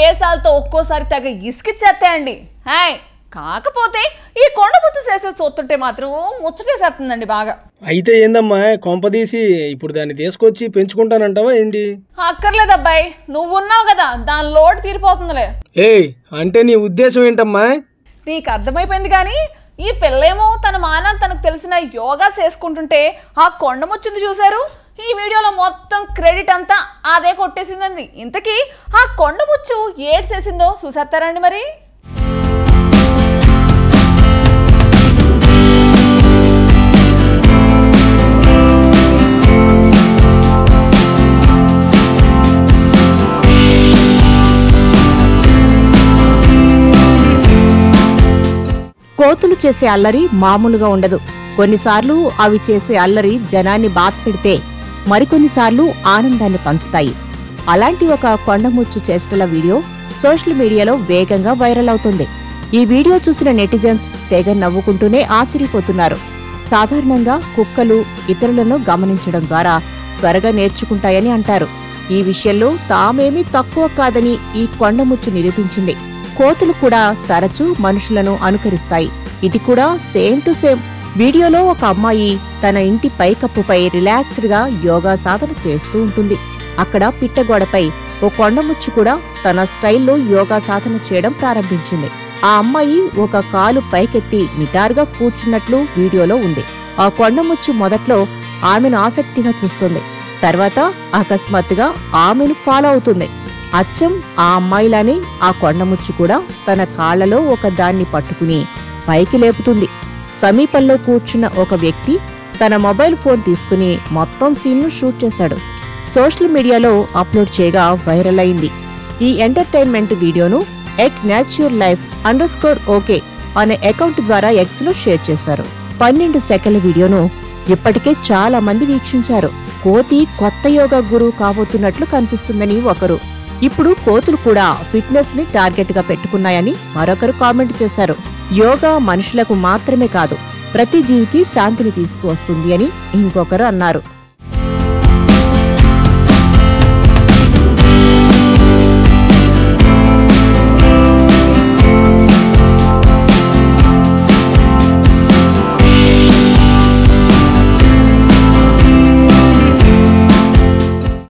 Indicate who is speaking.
Speaker 1: ఏసాలతో ఒక్కోసారి తెగ ఇసుకిచ్చేస్తాయండి. హాయ్ కాకపోతే ఈ కొండముచ్చు చేసే చూస్తుంటే మాత్రం ముచ్చటేసేస్తుందండి బాగా.
Speaker 2: అయితే ఏందమ్మా కొంపదీసి ఇప్పుడు దాన్ని తీసుకొచ్చి పెంచుకుంటానంటావా ఏంటి?
Speaker 1: అక్కర్లేదు అబ్బాయి, నువ్వున్నావు కదా, దాని లోటు తీరిపోతుందిలే.
Speaker 2: ఏయ్ అంటే నీ ఉద్దేశం ఏంటమ్మా?
Speaker 1: నీకు అర్థమైపోయింది. కానీ ఈ పిల్లేమో తన మానాన్ని తనకు తెలిసిన యోగా చేసుకుంటుంటే ఆ కొండముచ్చుంది చూశారు. ఈ వీడియోలో మొత్తం క్రెడిట్ అంతా అదే కొట్టేసిందండి. ఇంతకీ ఆ కొండముచ్చు ఏడ్ చేసిందో చూసేస్తారండి మరి.
Speaker 3: కోతులు చేసే అల్లరి మామూలుగా ఉండదు. కొన్నిసార్లు అవి చేసే అల్లరి జనాన్ని బాధ పెడితే మరికొన్నిసార్లు ఆనందాన్ని పంచుతాయి. అలాంటి ఒక కొండముచ్చు చేష్టల వీడియో సోషల్ మీడియాలో వేగంగా వైరల్ అవుతుంది. ఈ వీడియో చూసిన నెటిజన్స్ తెగ నవ్వుకుంటూనే ఆశ్చర్యపోతున్నారు. సాధారణంగా కుక్కలు ఇతరులను గమనించడం ద్వారా త్వరగా నేర్చుకుంటాయని అంటారు. ఈ విషయంలో తామేమీ తక్కువ కాదని ఈ కొండముచ్చు నిరూపించింది. కోతులు కూడా తరచూ మనుషులను అనుకరిస్తాయి. ఇది కూడా సేమ్ టు సేమ్. వీడియోలో ఒక అమ్మాయి తన ఇంటి పైకప్పుపై రిలాక్స్డ్ గా యోగా సాధన చేస్తూ ఉంటుంది. అక్కడ పిట్టగోడపై ఓ కొండముచ్చు కూడా తన స్టైల్లో యోగా సాధన చేయడం ప్రారంభించింది. ఆ అమ్మాయి ఒక కాలు పైకెత్తి నిటారుగా కూర్చున్నట్లు వీడియోలో ఉంది. ఆ కొండముచ్చు మొదట్లో ఆమెను ఆసక్తిగా చూస్తుంది. తర్వాత అకస్మాత్తుగా ఆమెను ఫాలో అవుతుంది. అచ్చం ఆ అమ్మాయిలానే ఆ కొండముచ్చు కూడా తన కాళ్లలో ఒక దాన్ని పట్టుకుని పైకి లేపుతుంది. సమీపంలో కూర్చున్న ఒక వ్యక్తి తన మొబైల్ ఫోన్ తీసుకుని మొత్తం సీన్ను షూట్ చేశాడు. సోషల్ మీడియాలో అప్లోడ్ చేయగా వైరల్ అయింది. ఈ ఎంటర్టైన్మెంట్ వీడియోను @naturelife_OK అనే అకౌంట్ ద్వారా ఎక్స్ లో షేర్ చేశారు. 12 సెకన్ల వీడియోను ఇప్పటికే చాలా మంది వీక్షించారు. కోతి కొత్త యోగా గురువు కాబోతున్నట్లు కనిపిస్తుందని ఒకరు, ఇప్పుడు కోతులు కూడా ఫిట్నెస్ ని టార్గెట్ గా పెట్టుకున్నాయని మరొకరు కామెంట్ చేశారు. యోగా మనుషులకు మాత్రమే కాదు, ప్రతి జీవికి శాంతిని తీసుకువస్తుంది అని ఇంకొకరు అన్నారు.